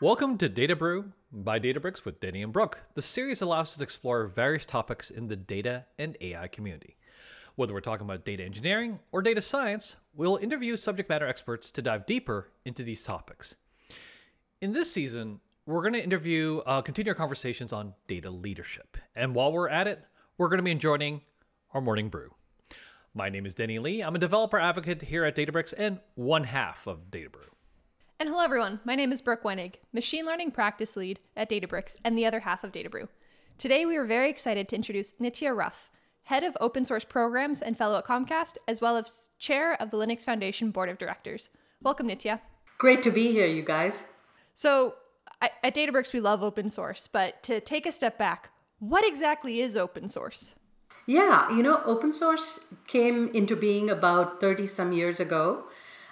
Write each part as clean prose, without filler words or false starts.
Welcome to Data Brew by Databricks with Danny and Brooke. The series allows us to explore various topics in the data and AI community. Whether we're talking about data engineering or data science, we'll interview subject matter experts to dive deeper into these topics. In this season, we're going to continue our conversations on data leadership. And while we're at it, we're going to be enjoying our morning brew. My name is Denny Lee. I'm a developer advocate here at Databricks and one half of Data Brew. And hello everyone, my name is Brooke Wenig, Machine Learning Practice Lead at Databricks and the other half of Data Brew. Today we are very excited to introduce Nithya Ruff, Head of Open Source Programs and Fellow at Comcast, as well as Chair of the Linux Foundation Board of Directors. Welcome, Nithya. Great to be here, you guys. So at Databricks we love open source, but to take a step back, what exactly is open source? Yeah, open source came into being about 30 some years ago,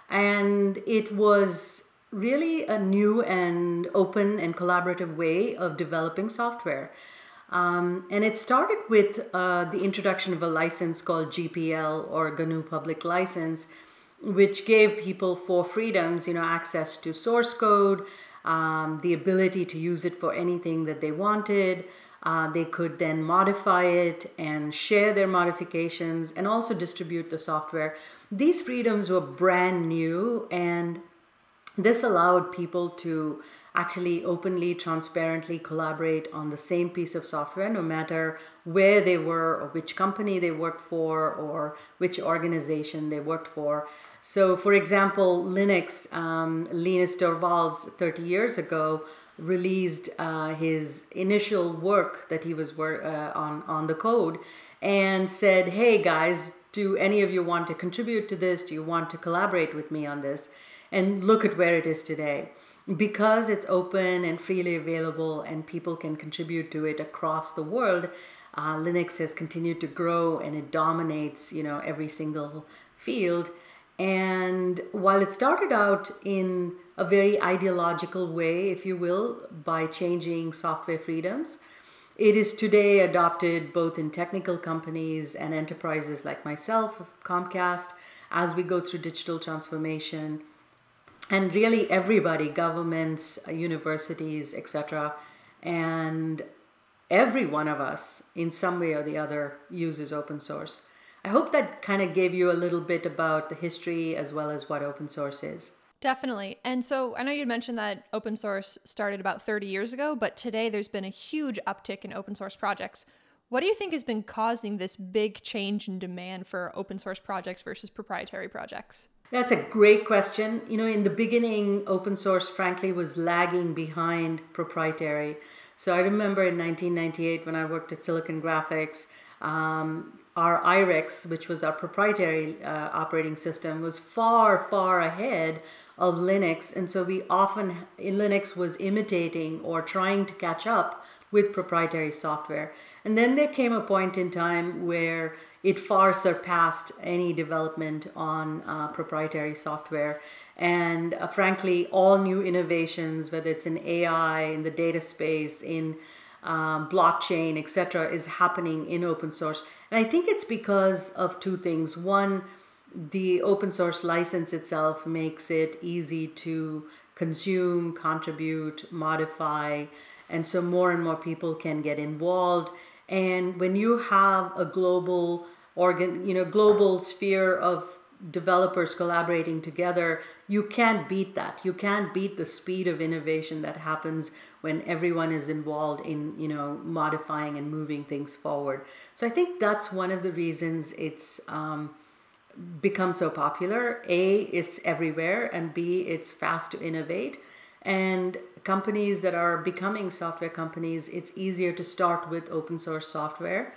and it was really a new and open and collaborative way of developing software. And it started with the introduction of a license called GPL, or GNU Public License, which gave people four freedoms, access to source code, the ability to use it for anything that they wanted. They could then modify it and share their modifications and also distribute the software. These freedoms were brand new, and this allowed people to actually openly, transparently collaborate on the same piece of software, no matter where they were or which company they worked for or which organization they worked for. So, for example, Linux, Linus Torvalds 30 years ago released his initial work that he was on the code and said, hey guys, do any of you want to contribute to this? Do you want to collaborate with me on this? And look at where it is today. Because it's open and freely available and people can contribute to it across the world, Linux has continued to grow and it dominates, every single field. And while it started out in a very ideological way, if you will, by changing software freedoms, it is today adopted both in technical companies and enterprises like myself, Comcast, as we go through digital transformation. And really everybody, governments, universities, etc. And every one of us, in some way or the other, uses open source. I hope that kind of gave you a little bit about the history as well as what open source is. Definitely. And so I know you mentioned that open source started about 30 years ago, but today there's been a huge uptick in open source projects. What do you think has been causing this big change in demand for open source projects versus proprietary projects? That's a great question. In the beginning, open source, frankly, was lagging behind proprietary. So I remember in 1998 when I worked at Silicon Graphics, our IREX, which was our proprietary operating system, was far, far ahead of Linux. And so Linux was imitating or trying to catch up with proprietary software. And then there came a point in time where it far surpassed any development on proprietary software. And frankly, all new innovations, whether it's in AI, in the data space, in blockchain, etc., is happening in open source. And I think it's because of two things. One, the open source license itself makes it easy to consume, contribute, modify, and so more and more people can get involved. And when you have a global global sphere of developers collaborating together, you can't beat that. You can't beat the speed of innovation that happens when everyone is involved in, modifying and moving things forward. So I think that's one of the reasons it's become so popular. A, it's everywhere, and B, it's fast to innovate. And companies that are becoming software companies, it's easier to start with open source software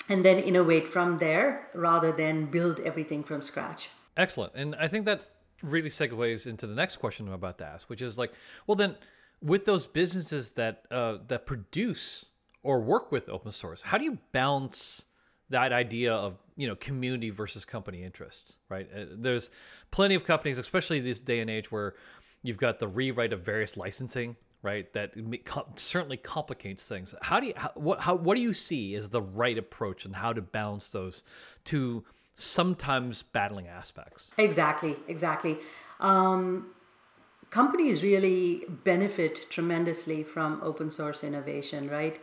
and then innovate from there rather than build everything from scratch. Excellent. And I think that really segues into the next question I'm about to ask, which is well then, with those businesses that produce or work with open source, how do you balance that idea of community versus company interests, right? There's plenty of companies, especially this day and age, where you've got the rewrite of various licensing, right? That certainly complicates things. What do you see as the right approach and how to balance those two sometimes battling aspects? Exactly. companies really benefit tremendously from open source innovation, right?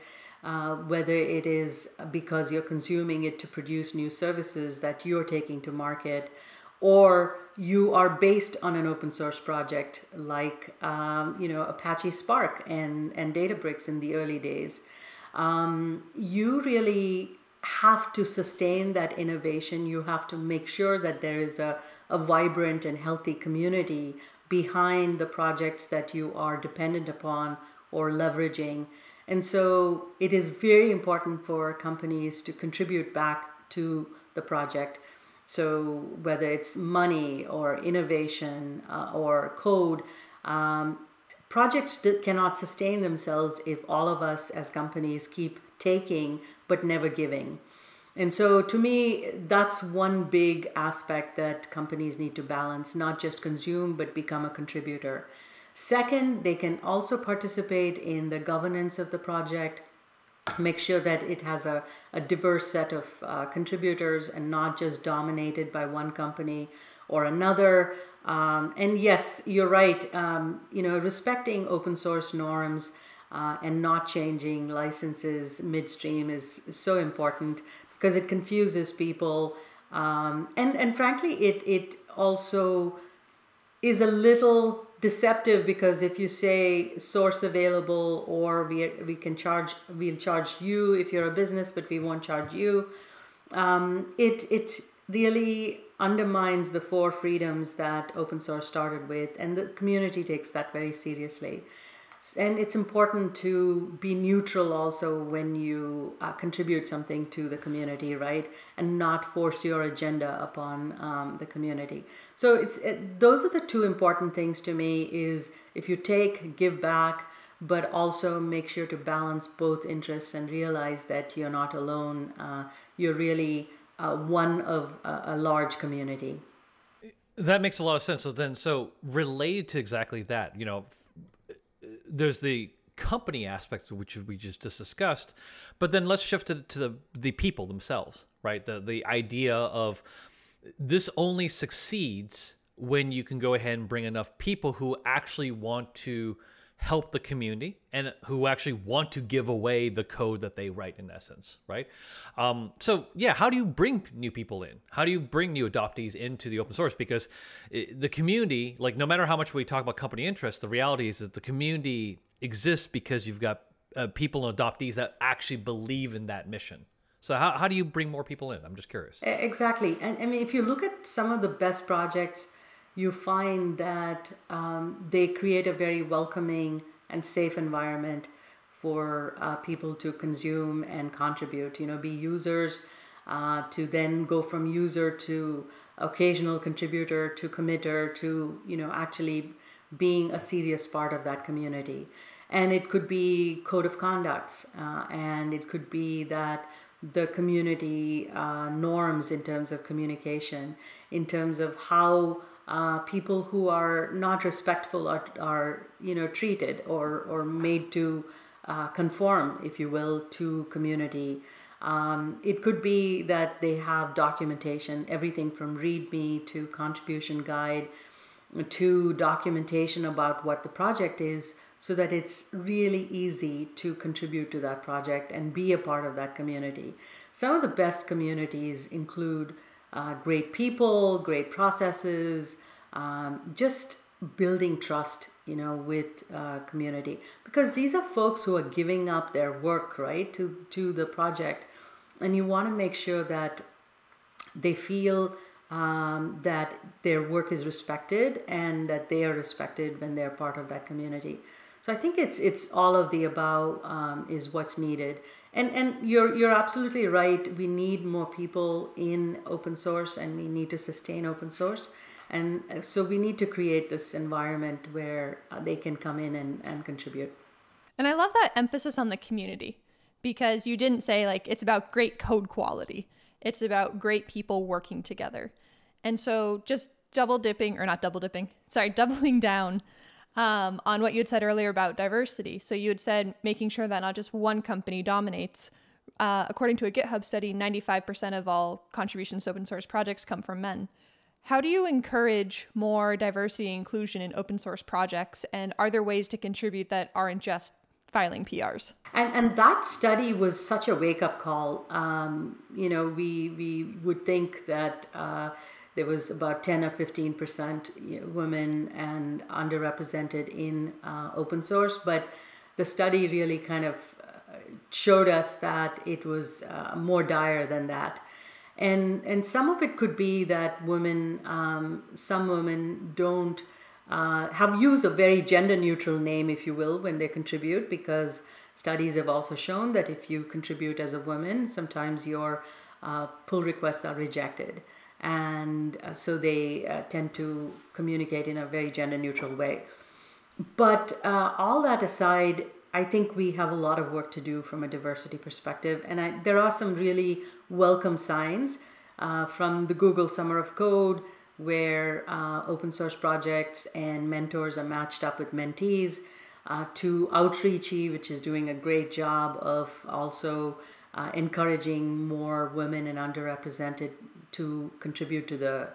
Whether it is because you're consuming it to produce new services that you're taking to market, or you are based on an open source project like Apache Spark and Databricks in the early days. You really have to sustain that innovation. You have to make sure that there is a vibrant and healthy community behind the projects that you are dependent upon or leveraging. And so it is very important for companies to contribute back to the project. So whether it's money or innovation or code, projects cannot sustain themselves if all of us as companies keep taking but never giving. And so to me, that's one big aspect that companies need to balance, not just consume, but become a contributor. Second, they can also participate in the governance of the project, make sure that it has a diverse set of contributors and not just dominated by one company or another. And yes, you're right, respecting open source norms and not changing licenses midstream is so important, because it confuses people. And frankly, it also is a little deceptive, because if you say source available, or we'll charge you if you're a business, but we won't charge you, it really undermines the 4 freedoms that open source started with, and the community takes that very seriously. And it's important to be neutral also when you contribute something to the community, right? And not force your agenda upon the community. So those are the 2 important things to me, is if you take, give back, but also make sure to balance both interests and realize that you're not alone. You're really one of a large community. That makes a lot of sense. So related to exactly that, there's the company aspect, which we just discussed, but then let's shift it to the people themselves, right? The idea of this only succeeds when you can go ahead and bring enough people who actually want to help the community and who actually want to give away the code that they write, in essence, right? So yeah, how do you bring new people in? How do you bring new adoptees into the open source? Because the community, like, no matter how much we talk about company interest, the reality is that the community exists because you've got people and adoptees that actually believe in that mission. So how do you bring more people in? I'm just curious. Exactly. And I mean, if you look at some of the best projects, you find that they create a very welcoming and safe environment for people to consume and contribute, be users, to then go from user to occasional contributor to committer to, actually being a serious part of that community. And it could be code of conducts, and it could be that the community norms in terms of communication, in terms of how people who are not respectful are treated or made to conform, if you will, to community. It could be that they have documentation, everything from README to contribution guide to documentation about what the project is, so that it's really easy to contribute to that project and be a part of that community. Some of the best communities include great people, great processes, just building trust, with community, because these are folks who are giving up their work, right, to the project, and you want to make sure that they feel that their work is respected and that they are respected when they're part of that community. So I think it's all of the above is what's needed. And you're absolutely right. We need more people in open source, and we need to sustain open source. And so we need to create this environment where they can come in and contribute. And I love that emphasis on the community, because you didn't say it's about great code quality. It's about great people working together. And so just doubling down on what you had said earlier about diversity. So you had said making sure that not just one company dominates. According to a GitHub study, 95% of all contributions to open source projects come from men. How do you encourage more diversity and inclusion in open source projects? And are there ways to contribute that aren't just filing PRs? And that study was such a wake-up call. We would think that there was about 10 or 15% women and underrepresented in open source, but the study really kind of showed us that it was more dire than that. And some of it could be that some women don't have used a very gender neutral name, if you will, when they contribute, because studies have also shown that if you contribute as a woman, sometimes your pull requests are rejected. And so they tend to communicate in a very gender neutral way. But all that aside, I think we have a lot of work to do from a diversity perspective. And there are some really welcome signs from the Google Summer of Code, where open source projects and mentors are matched up with mentees, to Outreachy, which is doing a great job of also encouraging more women and underrepresented to contribute to the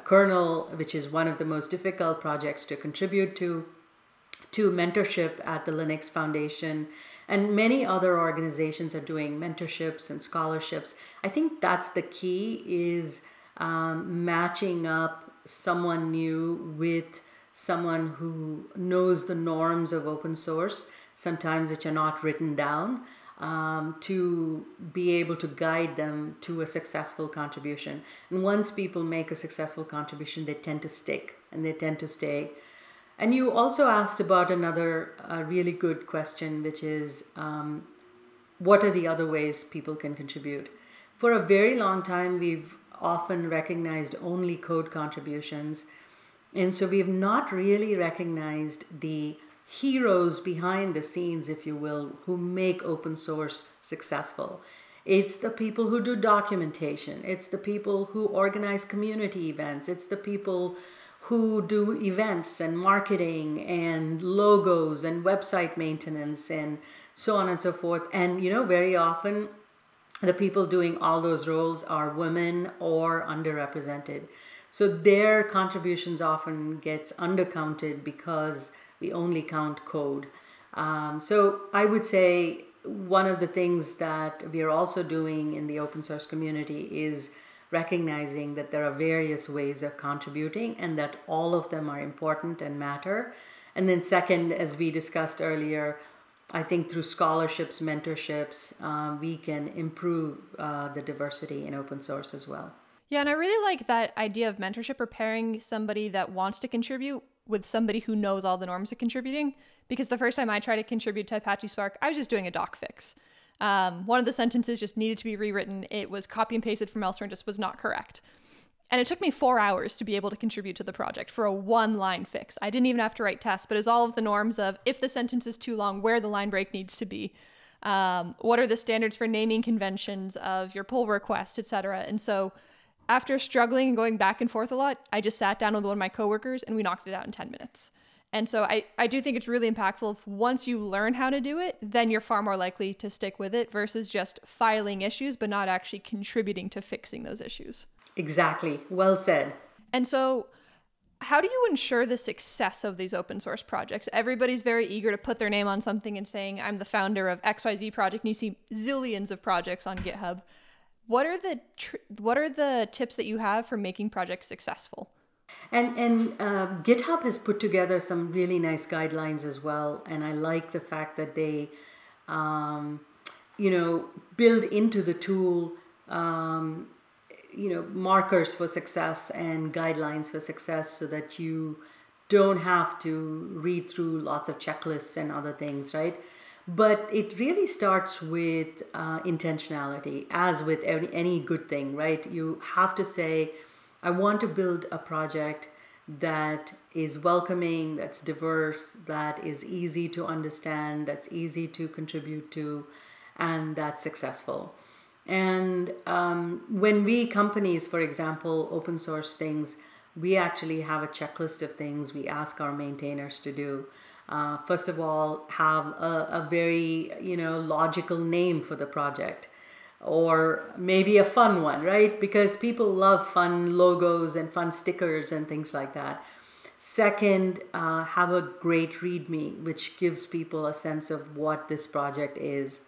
kernel, which is one of the most difficult projects to contribute to Mentorship at the Linux Foundation. And many other organizations are doing mentorships and scholarships. I think that's the key, is matching up someone new with someone who knows the norms of open source, sometimes which are not written down, to be able to guide them to a successful contribution. And once people make a successful contribution, they tend to stick and they tend to stay. And you also asked about another really good question, which is what are the other ways people can contribute? For a very long time, we've often recognized only code contributions. And so we've not really recognized the heroes behind the scenes, if you will, who make open source successful. It's the people who do documentation. It's the people who organize community events. It's the people who do events and marketing and logos and website maintenance and so on and so forth. And, very often the people doing all those roles are women or underrepresented. So their contributions often gets undercounted because we only count code. So I would say one of the things that we are also doing in the open source community is recognizing that there are various ways of contributing and that all of them are important and matter. And then second, as we discussed earlier, I think through scholarships, mentorships, we can improve the diversity in open source as well. Yeah, and I really like that idea of mentorship, or pairing somebody that wants to contribute with somebody who knows all the norms of contributing. Because the first time I tried to contribute to Apache Spark, I was just doing a doc fix. One of the sentences just needed to be rewritten. It was copy and pasted from elsewhere and just was not correct. And it took me 4 hours to be able to contribute to the project for a one-line fix. I didn't even have to write tests, but it was all of the norms of if the sentence is too long, where the line break needs to be, what are the standards for naming conventions of your pull request, etc. And so after struggling and going back and forth a lot, I just sat down with one of my coworkers and we knocked it out in 10 minutes. And so I do think it's really impactful if once you learn how to do it, then you're far more likely to stick with it versus just filing issues, but not actually contributing to fixing those issues. Exactly. Well said. And so how do you ensure the success of these open source projects? Everybody's very eager to put their name on something and saying, I'm the founder of XYZ project, and you see zillions of projects on GitHub. What are the tips that you have for making projects successful? And GitHub has put together some really nice guidelines as well. And I like the fact that they, build into the tool, markers for success and guidelines for success so that you don't have to read through lots of checklists and other things, right? But it really starts with intentionality, as with any good thing, right? You have to say, I want to build a project that is welcoming, that's diverse, that is easy to understand, that's easy to contribute to, and that's successful. And when we companies, for example, open source things, we actually have a checklist of things we ask our maintainers to do. First of all, have a very logical name for the project. or maybe a fun one, right? Because people love fun logos and fun stickers and things like that. Second, have a great README, which gives people a sense of what this project is.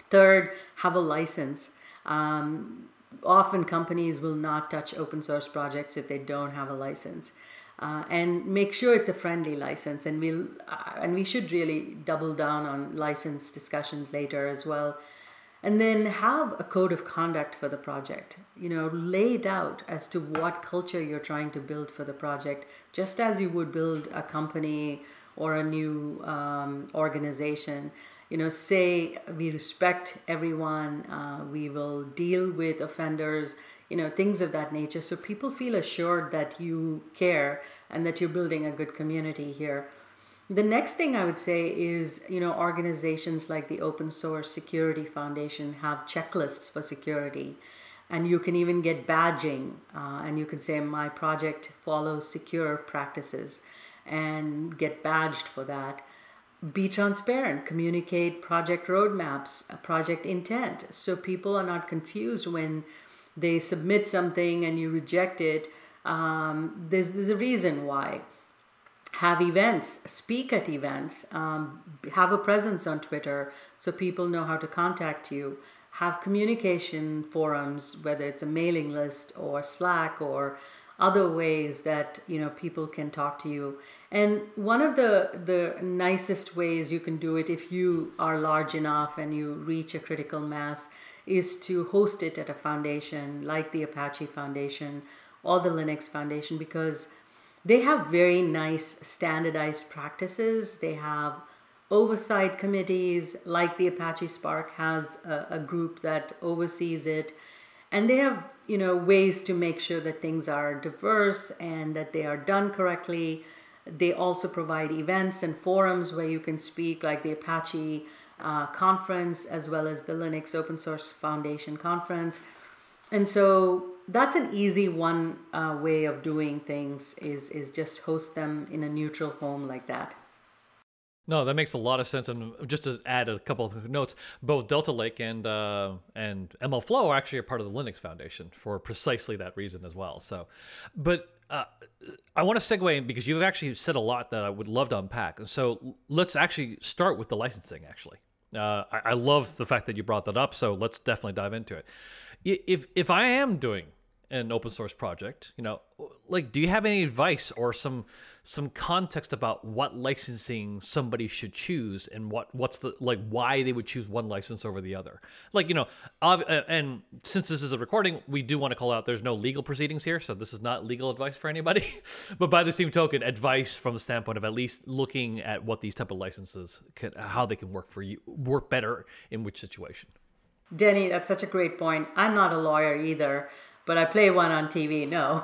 Third, have a license. Often companies will not touch open source projects if they don't have a license. And make sure it's a friendly license. And we should really double down on license discussions later as well. And then have a code of conduct for the project, laid out as to what culture you're trying to build for the project, just as you would build a company or a new organization. Say we respect everyone, we will deal with offenders, things of that nature. So people feel assured that you care and that you're building a good community here. The next thing I would say is, organizations like the Open Source Security Foundation have checklists for security. And you can even get badging, and you can say my project follows secure practices and get badged for that. Be transparent, communicate project roadmaps, project intent, so people are not confused when they submit something and you reject it. There's a reason why. Have events, speak at events, have a presence on Twitter so people know how to contact you. Have communication forums, whether it's a mailing list or Slack or other ways that people can talk to you. And one of the nicest ways you can do it, if you are large enough and you reach a critical mass, is to host it at a foundation like the Apache Foundation or the Linux Foundation, because they have very nice standardized practices. They have oversight committees, like the Apache Spark has a group that oversees it. And they have, ways to make sure that things are diverse and that they are done correctly. They also provide events and forums where you can speak, like the Apache conference, as well as the Linux Open Source Foundation conference. And so that's an easy one way of doing things, is just host them in a neutral home like that. No, that makes a lot of sense. And just to add a couple of notes, both Delta Lake and MLflow are actually a part of the Linux Foundation for precisely that reason as well. So, but I want to segue in because you've actually said a lot that I would love to unpack. And so let's actually start with the licensing, actually. I love the fact that you brought that up, so let's definitely dive into it. If I am doing an open source project, do you have any advice or some context about what licensing somebody should choose and what's the why they would choose one license over the other? And since this is a recording, we do want to call out there's no legal proceedings here, so this is not legal advice for anybody. But by the same token, advice from the standpoint of at least looking at what these type of licenses how they can work better in which situation. Denny, that's such a great point. I'm not a lawyer either, but I play one on TV. No.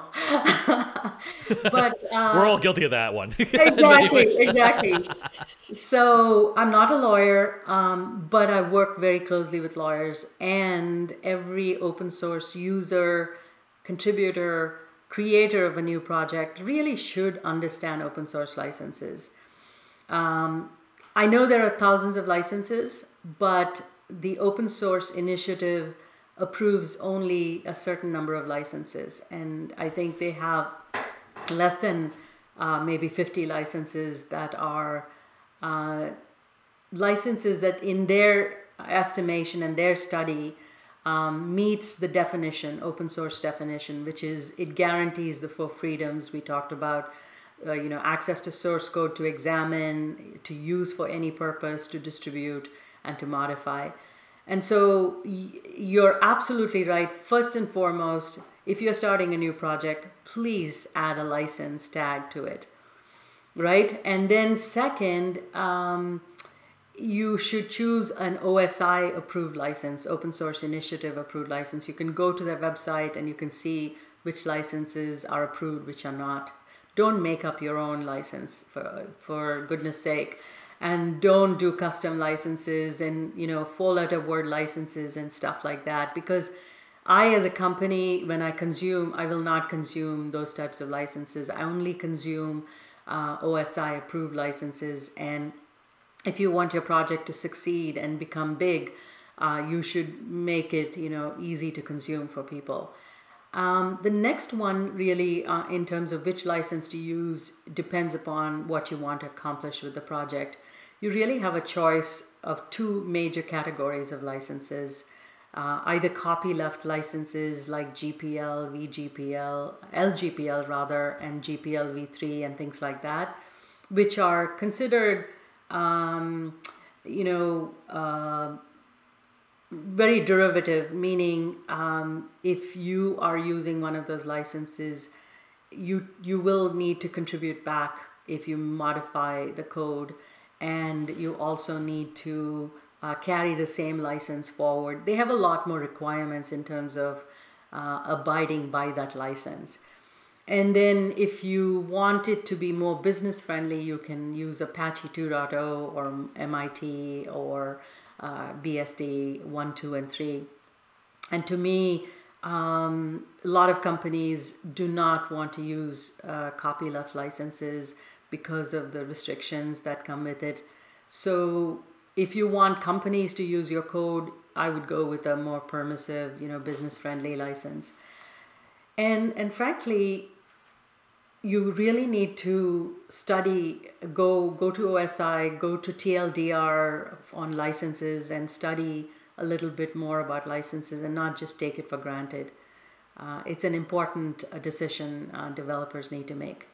But we're all guilty of that one. Exactly. So I'm not a lawyer, but I work very closely with lawyers, and every open source user, contributor, creator of a new project really should understand open source licenses. I know there are thousands of licenses, but the open source initiative approves only a certain number of licenses. And I think they have less than maybe 50 licenses that are licenses that in their estimation and their study meets the definition, open source definition, which is it guarantees the 4 freedoms we talked about, access to source code to examine, to use for any purpose, to distribute, and to modify. And so you're absolutely right. First and foremost, if you're starting a new project, please add a license tag to it, right? And then second, you should choose an OSI approved license, Open Source Initiative approved license. You can go to their website and you can see which licenses are approved, which are not. Don't make up your own license, for goodness sake. And don't do custom licenses and, 4-letter word licenses and stuff like that. Because I, as a company, when I will not consume those types of licenses. I only consume OSI approved licenses. And if you want your project to succeed and become big, you should make it, easy to consume for people. The next one really, in terms of which license to use, depends upon what you want to accomplish with the project. You really have a choice of two major categories of licenses, either copyleft licenses like GPL, VGPL, LGPL rather, and GPL v3 and things like that, which are considered, very derivative, meaning if you are using one of those licenses, you will need to contribute back if you modify the code, and you also need to carry the same license forward. They have a lot more requirements in terms of abiding by that license. And then if you want it to be more business friendly, you can use Apache 2.0 or MIT or BSD 1, 2, and 3. And to me, a lot of companies do not want to use copyleft licenses because of the restrictions that come with it. So if you want companies to use your code, I would go with a more permissive, business-friendly license. And frankly, you really need to study, go to OSI, go to TLDR on licenses and study a little bit more about licenses and not just take it for granted. It's an important decision developers need to make.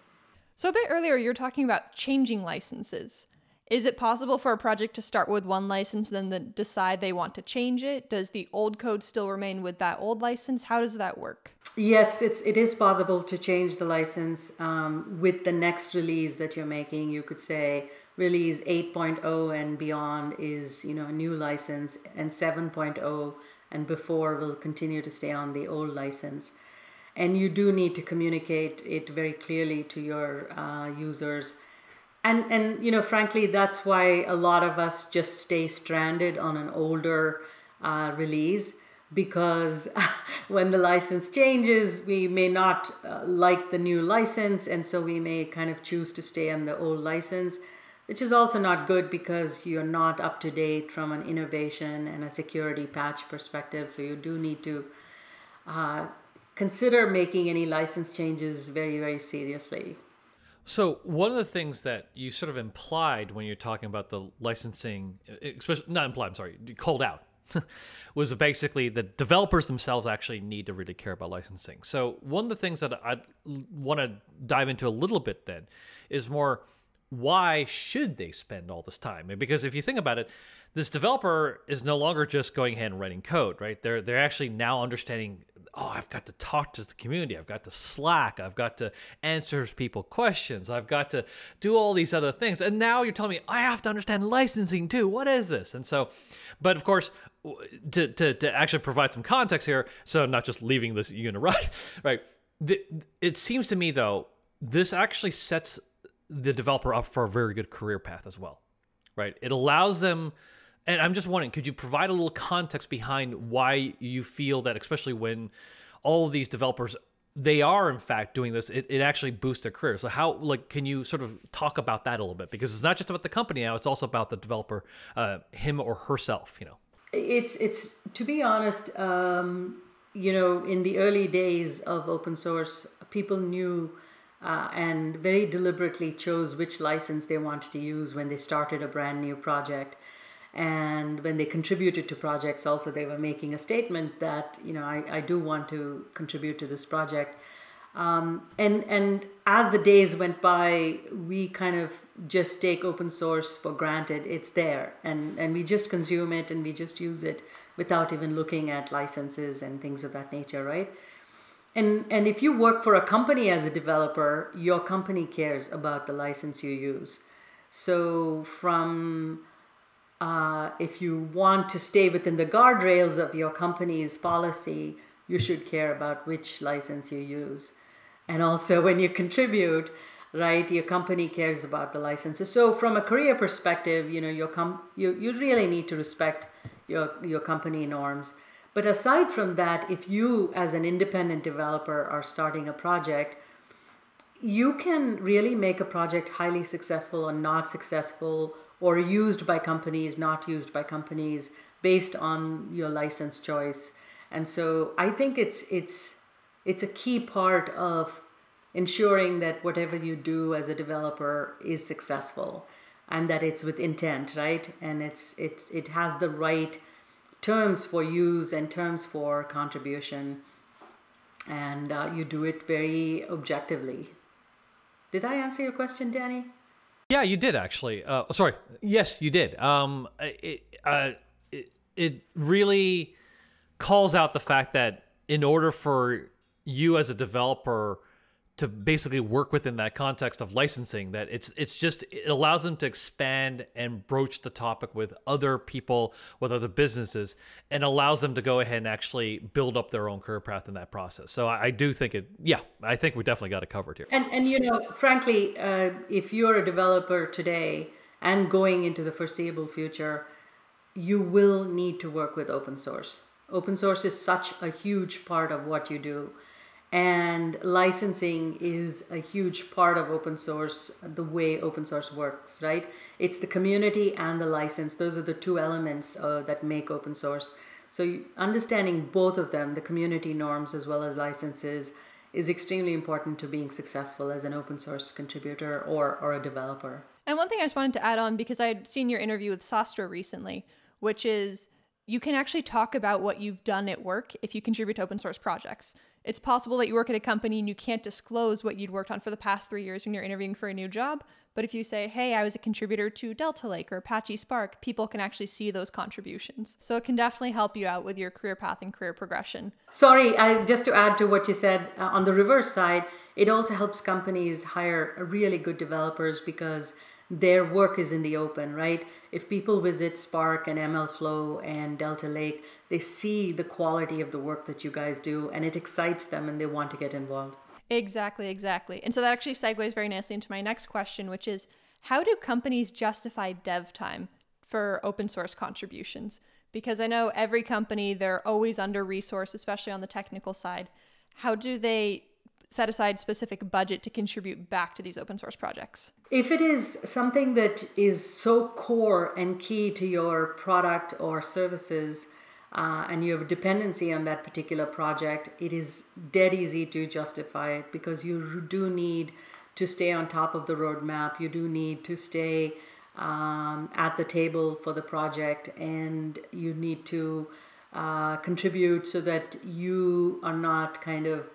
So a bit earlier, you were talking about changing licenses. Is it possible for a project to start with one license, then decide they want to change it? Does the old code still remain with that old license? How does that work? Yes, it is possible to change the license with the next release that you're making. You could say release 8.0 and beyond is, a new license, and 7.0 and before will continue to stay on the old license. And you do need to communicate it very clearly to your users. And frankly, that's why a lot of us just stay stranded on an older release, because when the license changes, we may not like the new license, and so we may kind of choose to stay on the old license, which is also not good because you're not up to date from an innovation and a security patch perspective. So you do need to consider making any license changes very, very seriously. So one of the things that you sort of implied when you're talking about the licensing, especially not implied, I'm sorry, called out, was basically the developers themselves actually need to really care about licensing. So one of the things that I want to dive into a little bit then is more, why should they spend all this time? Because if you think about it, this developer is no longer just going ahead and writing code, right? They're actually now understanding, oh, I've got to talk to the community. I've got to Slack. I've got to answer people questions. I've got to do all these other things. And now you're telling me I have to understand licensing too. What is this? And so, but of course, to actually provide some context here, so not just leaving this unit right? It seems to me, though, this actually sets the developer up for a very good career path as well, right? It allows them, and I'm just wondering, could you provide a little context behind why you feel that, especially when all of these developers, they are in fact doing this, it actually boosts their career. So how, can you sort of talk about that a little bit? Because it's not just about the company now, it's also about the developer, him or herself, It's to be honest, in the early days of open source, people knew and very deliberately chose which license they wanted to use when they started a brand new project. And when they contributed to projects also, they were making a statement that, I do want to contribute to this project. And as the days went by, we kind of just take open source for granted. It's there, and we just consume it and we just use it without even looking at licenses and things of that nature, right? And if you work for a company as a developer, your company cares about the license you use. So if you want to stay within the guardrails of your company's policy, you should care about which license you use. And also when you contribute, right, your company cares about the licenses. So from a career perspective, you really need to respect your company norms. But aside from that, if you as an independent developer are starting a project, you can really make a project highly successful or not successful, or used by companies, not used by companies, based on your license choice. And so I think it's a key part of ensuring that whatever you do as a developer is successful, and that it's with intent, right? And it has the right terms for use and terms for contribution, and you do it very objectively. Did I answer your question, Danny? Yeah, you did actually. Sorry. Yes, you did. It really calls out the fact that in order for you as a developer to basically work within that context of licensing, that it allows them to expand and broach the topic with other people, with other businesses, and allows them to go ahead and actually build up their own career path in that process. So I do think I think we definitely got it covered here. And frankly, if you're a developer today and going into the foreseeable future, you will need to work with open source. Open source is such a huge part of what you do. And licensing is a huge part of open source, the way open source works, right? It's the community and the license. Those are the two elements that make open source. So understanding both of them, the community norms as well as licenses, is extremely important to being successful as an open source contributor or a developer. And one thing I just wanted to add on, because I'd seen your interview with Sastra recently, which is you can actually talk about what you've done at work if you contribute to open source projects. It's possible that you work at a company and you can't disclose what you'd worked on for the past 3 years when you're interviewing for a new job. But if you say, hey, I was a contributor to Delta Lake or Apache Spark, people can actually see those contributions. So it can definitely help you out with your career path and career progression. Sorry, just to add to what you said, on the reverse side, it also helps companies hire really good developers because their work is in the open, right? If people visit Spark and MLflow and Delta Lake, they see the quality of the work that you guys do, and it excites them and they want to get involved. Exactly. And so that actually segues very nicely into my next question, which is, how do companies justify dev time for open source contributions? Because I know every company, they're always under-resourced, especially on the technical side. How do they set aside specific budget to contribute back to these open source projects? If it is something that is so core and key to your product or services, and you have a dependency on that particular project, it is dead easy to justify it, because you do need to stay on top of the roadmap. You do need to stay at the table for the project, and you need to contribute so that you are not kind of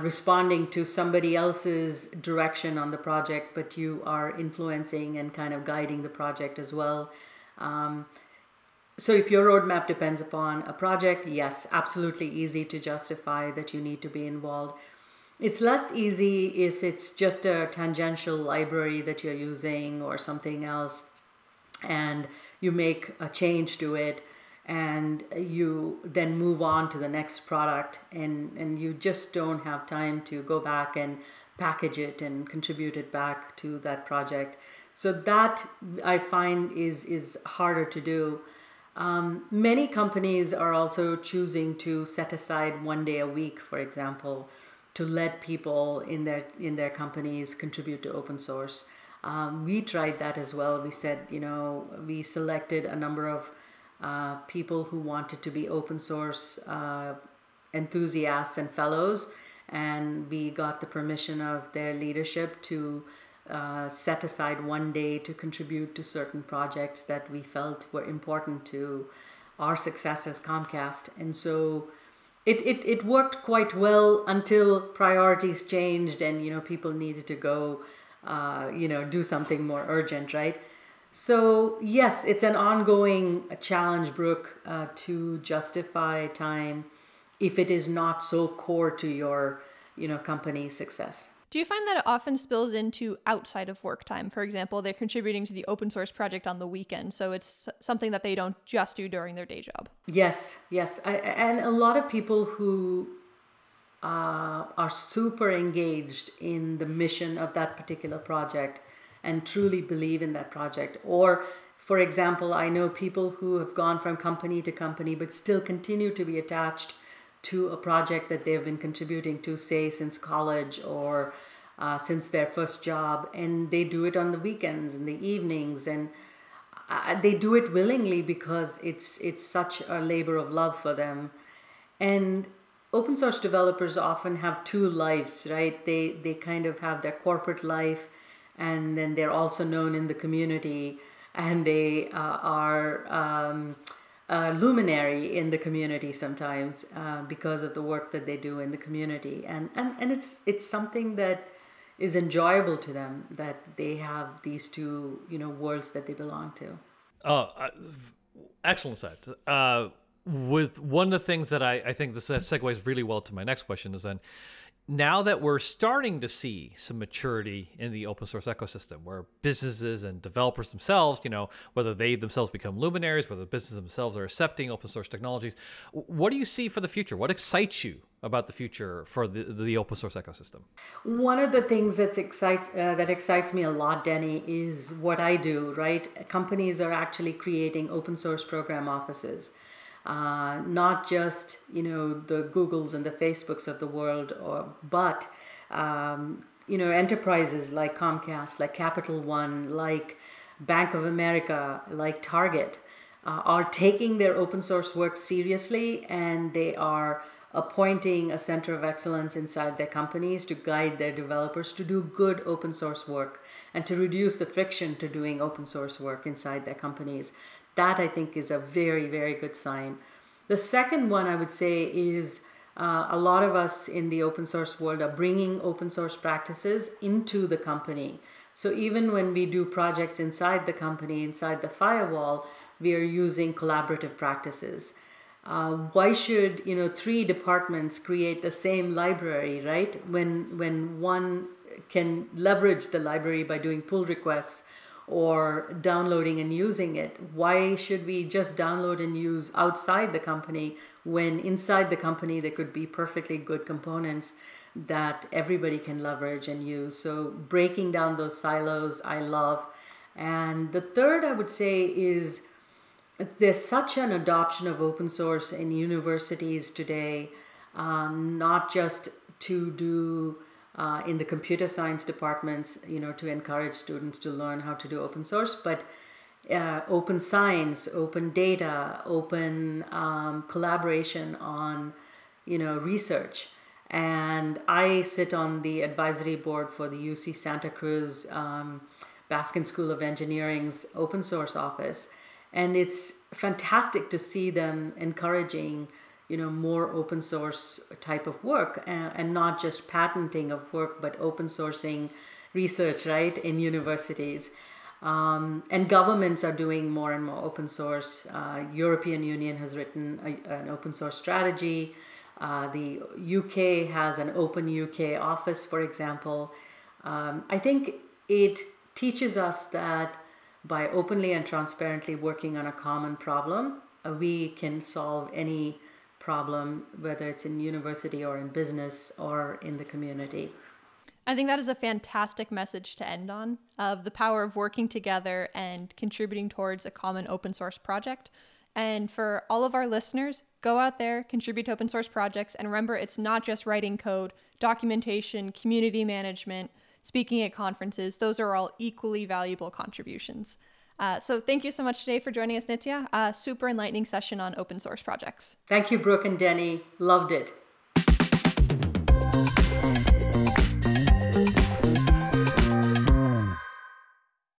responding to somebody else's direction on the project, but you are influencing and kind of guiding the project as well. So if your roadmap depends upon a project, yes, absolutely easy to justify that you need to be involved. It's less easy if it's just a tangential library that you're using or something else, and you make a change to it, and you then move on to the next product, and you just don't have time to go back and package it and contribute it back to that project. So that I find is harder to do. Many companies are also choosing to set aside 1 day a week, for example, to let people in their companies contribute to open source. We tried that as well. We said, we selected a number of people who wanted to be open source enthusiasts and fellows, and we got the permission of their leadership to set aside 1 day to contribute to certain projects that we felt were important to our success as Comcast. And so it worked quite well until priorities changed and people needed to go do something more urgent, right? So yes, it's an ongoing challenge, Brooke, to justify time if it is not so core to your company's success. Do you find that it often spills into outside of work time? For example, they're contributing to the open source project on the weekend, so it's something that they don't just do during their day job. Yes. And a lot of people who are super engaged in the mission of that particular project and truly believe in that project. Or, for example, I know people who have gone from company to company but still continue to be attached to a project that they've been contributing to, say, since college or since their first job, and they do it on the weekends and the evenings. And they do it willingly because it's such a labor of love for them. And open source developers often have two lives, right? They kind of have their corporate life, and then they're also known in the community, and they are a luminary in the community sometimes because of the work that they do in the community. And it's something that is enjoyable to them, that they have these two, worlds that they belong to. Excellent set. With one of the things that I think this segues really well to my next question is then, now that we're starting to see some maturity in the open source ecosystem, where businesses and developers themselves, whether they themselves become luminaries, whether businesses themselves are accepting open source technologies, what do you see for the future? What excites you about the future for the open source ecosystem? One of the things that excites me a lot, Denny, is what I do, right? Companies are actually creating open source program offices. Not just, the Googles and the Facebooks of the world, but, enterprises like Comcast, like Capital One, like Bank of America, like Target, are taking their open source work seriously, and they are appointing a center of excellence inside their companies to guide their developers to do good open source work and to reduce the friction to doing open source work inside their companies. That, I think, is a very, very good sign. The second one I would say is a lot of us in the open source world are bringing open source practices into the company. So even when we do projects inside the company, inside the firewall, we are using collaborative practices. Why should, 3 departments create the same library, right? When one can leverage the library by doing pull requests or downloading and using it. Why should we just download and use outside the company when inside the company there could be perfectly good components that everybody can leverage and use? So breaking down those silos, I love. And the third, I would say, is there's such an adoption of open source in universities today, not just to do in the computer science departments, to encourage students to learn how to do open source, but open science, open data, open collaboration on, research. And I sit on the advisory board for the UC Santa Cruz Baskin School of Engineering's open source office. And it's fantastic to see them encouraging more open source type of work, and not just patenting of work, but open sourcing research, right, in universities. And governments are doing more and more open source. European Union has written an open source strategy. The UK has an open UK office, for example. I think it teaches us that by openly and transparently working on a common problem, we can solve any problem, whether it's in university or in business or in the community. I think that is a fantastic message to end on, of the power of working together and contributing towards a common open source project. And for all of our listeners, go out there, contribute to open source projects, and remember, it's not just writing code, documentation, community management, speaking at conferences. Those are all equally valuable contributions. So thank you so much today for joining us, Nithya. Super enlightening session on open source projects. Thank you, Brooke and Denny. Loved it.